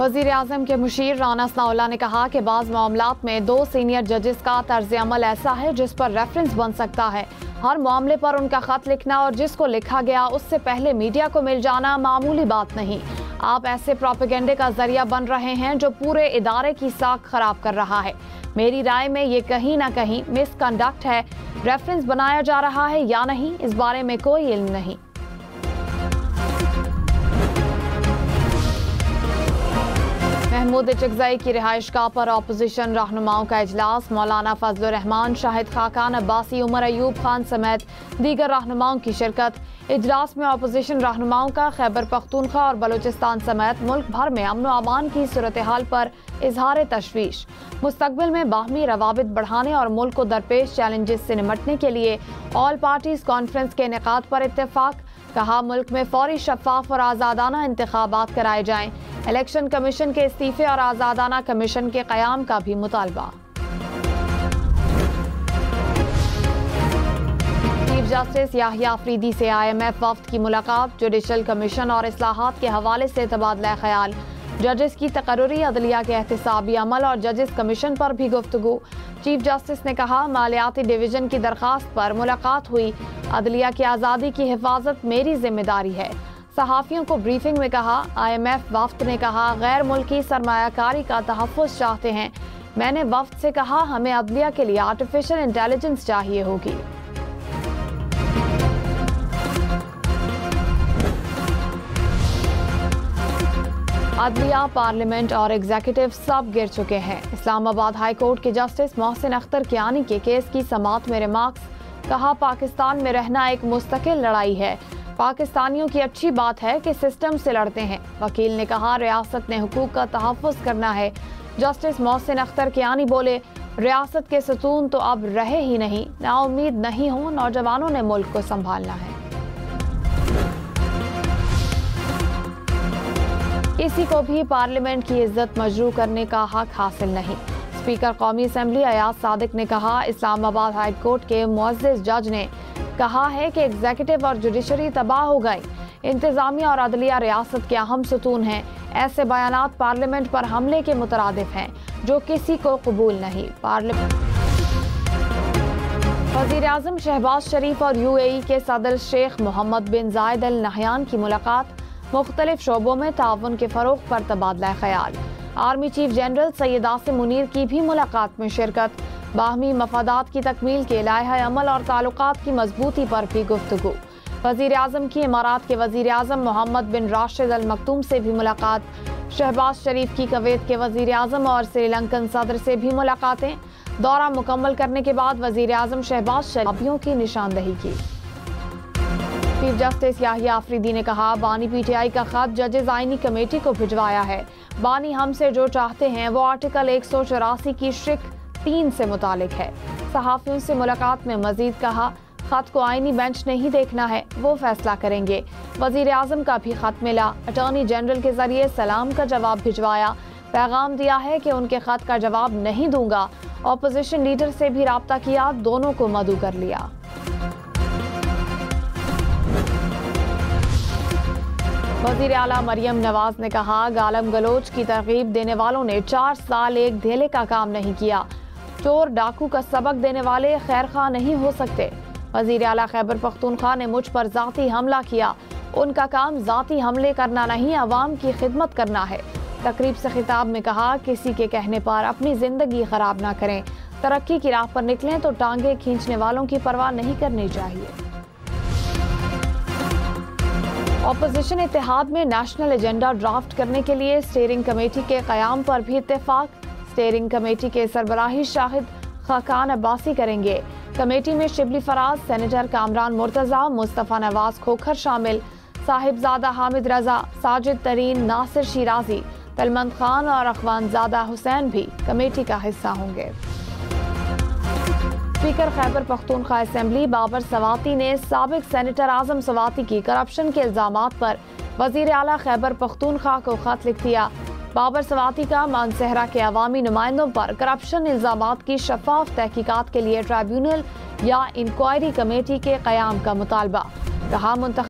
वज़ीर-ए-आज़म के मुशीर राना सनाउल्लाह ने कहा कि बाज़ मामलात में 2 सीनियर जजेस का तर्ज अमल ऐसा है जिस पर रेफरेंस बन सकता है। हर मामले पर उनका खत लिखना और जिसको लिखा गया उससे पहले मीडिया को मिल जाना मामूली बात नहीं। आप ऐसे प्रोपेगेंडे का जरिया बन रहे हैं जो पूरे इदारे की साख खराब कर रहा है। मेरी राय में ये कहीं ना कहीं मिसकंडक्ट है। रेफरेंस बनाया जा रहा है या नहीं, इस बारे में कोई इल्म नहीं। महमूद चिकज़ई की रिहाइशगाह पर अपोजिशन रहनुमाओं का इजलास। मौलाना फजलुर रहमान, शाहिद खाकान अब्बासी, उमर अयूब खान समेत दीगर रहनुमाओं की शिरकत। इजलास में अपोजिशन रहनुमाओं का खैबर पख्तूनख्वा और बलूचिस्तान समेत मुल्क भर में अमन व अमान की सूरत हाल पर इजहार तशवीश। मुस्तकबिल में बाहमी रवाबित बढ़ाने और मुल्क को दरपेश चैलेंजेस से निमटने के लिए ऑल पार्टीज कॉन्फ्रेंस के इनेकाद पर इत्तेफाक। कहा, मुल्क में फौरी, शफाफ और आज़ादाना इंतखाबात कराए जाएं। इलेक्शन कमीशन के इस्तीफे और आज़ादाना कमीशन के क़याम का भी मुतालबा। चीफ जस्टिस याहिया अफरीदी से IMF वफ्द की मुलाकात। जुडिशल कमीशन और इस्लाहात के हवाले से तबादला ख्याल। जजेस की तकर्रुरी, अदलिया के एहतसाबी अमल और जजेस कमीशन पर भी गुफ्तगू। चीफ जस्टिस ने कहा, मालियाती डिवीजन की दरखास्त पर मुलाकात हुई। अदलिया की आज़ादी की हिफाजत मेरी जिम्मेदारी है। सहाफ़ियों को ब्रीफिंग में कहा, IMF वफ्द ने कहा, गैर मुल्की सरमायाकारी का तहफ़्फ़ुज़ चाहते हैं। मैंने वफ्द से कहा, हमें अदलिया के लिए आर्टिफिशियल इंटेलिजेंस चाहिए होगी। अदलिया, पार्लियामेंट और एग्जीक्यूटिव सब गिर चुके हैं। इस्लामाबाद हाई कोर्ट के जस्टिस मोहसिन अख्तर कियानी के केस की समाअत में रिमार्क्स। कहा, पाकिस्तान में रहना एक मुस्तकिल लड़ाई है। पाकिस्तानियों की अच्छी बात है कि सिस्टम से लड़ते हैं। वकील ने कहा, रियासत ने हुकूक का तहफ़्फ़ुज़ करना है। जस्टिस मोहसिन अख्तर कियानी बोले, रियासत के सतून तो अब रहे ही नहीं। नाउम्मीद नहीं हो, नौजवानों ने मुल्क को संभालना है। किसी को भी पार्लियामेंट की इज्जत मजरू करने का हक हासिल नहीं। स्पीकर कौमी असम्बली अयाज सादिक ने कहा, इस्लामाबाद हाई कोर्ट के मुअज़्ज़िज़ जज ने कहा है कि एग्जीक्यूटिव और जुडिशरी तबाह हो गई। इंतजामिया और अदलिया रियासत के अहम सतून हैं। ऐसे बयानात पार्लियामेंट पर हमले के मुतरादिफ हैं जो किसी को कबूल नहीं। वज़ीर-ए-आज़म शहबाज शरीफ और UAE के सदर शेख मोहम्मद बिन जायद अल नहयान की मुलाकात। मुख्तलिफ शोबों में ताउन के फरोग पर तबादला ख्याल। Army chief general Syed Asim Munir की भी मुलाकात में शिरकत। बाहमी मफादात की तकमील के लायहा अमल और ताल्लुकात की मजबूती पर भी गुफ्तगू। वज़ीर-ए-आज़म की इमारात के वज़ीर-ए-आज़म मोहम्मद बिन राशिद अल मकतूम से भी मुलाकात। शहबाज शरीफ की कुवैत के वज़ीर-ए-आज़म और श्रीलंकन सदर से भी मुलाकातें। दौरा मुकम्मल करने के बाद वज़ीर-ए-आज़म शहबाज शरीफ की निशानदही की। चीफ जस्टिस याहिया अफरीदी ने कहा, बानी PTI का खत जजेस आईनी कमेटी को भिजवाया है। बानी हमसे जो चाहते हैं वो आर्टिकल 184 की शिक 3 से मुतालिक है। सहाफ़ियों से मुलाकात में मजीद कहा, खत को आईनी बेंच नहीं देखना है, वो फैसला करेंगे। वज़ीर-ए-आज़म का भी खत मिला। अटॉर्नी जनरल के जरिए सलाम का जवाब भिजवाया। पैगाम दिया है कि उनके खत का जवाब नहीं दूंगा। अपोजिशन लीडर से भी राब्ता किया, दोनों को मदऊ कर लिया। वज़ीर आला मरियम नवाज ने कहा, गालम गलोच की तरगीब देने वालों ने 4 साल एक धेले का काम नहीं किया। चोर डाकू का सबक देने वाले खैरखा नहीं हो सकते। वज़ीर आला खैबर पख्तूनख्वा ने मुझ पर जाती हमला किया। उनका काम जाती हमले करना नहीं, अवाम की खिदमत करना है। तकरीब से खिताब में कहा, किसी के कहने पर अपनी जिंदगी खराब ना करें। तरक्की की राह पर निकलें तो टांगे खींचने वालों की परवाह नहीं करनी चाहिए। अपोजिशन इत्तेहाद में नेशनल एजेंडा ड्राफ्ट करने के लिए स्टीयरिंग कमेटी के क़याम पर भी इत्तेफाक। स्टीयरिंग कमेटी के सरबराही शाहिद खाकान अब्बासी करेंगे। कमेटी में शिबली फराज, सेनेटर कामरान मुर्तज़ा, मुस्तफ़ा नवाज खोखर शामिल। साहिबजादा हामिद रजा, साजिद तरीन, नासिर शिराजी, तलमंद खान और अखवानजादा हुसैन भी कमेटी का हिस्सा होंगे। स्पीकर खैबर पख्तूनख्वा असेंबली बाबर सवाती ने साबिक सेनेटर आजम सवाती की करप्शन के इल्जामात पर वजीर आला खैबर पख्तूनख्वा को खत लिख दिया। बाबर सवाती का मानसहरा के अवामी नुमाइंदों पर करप्शन इल्जामात की शफाफ तहकीकात के लिए ट्राइब्यूनल या इंक्वायरी कमेटी के क़याम का मुतालबा। कहा,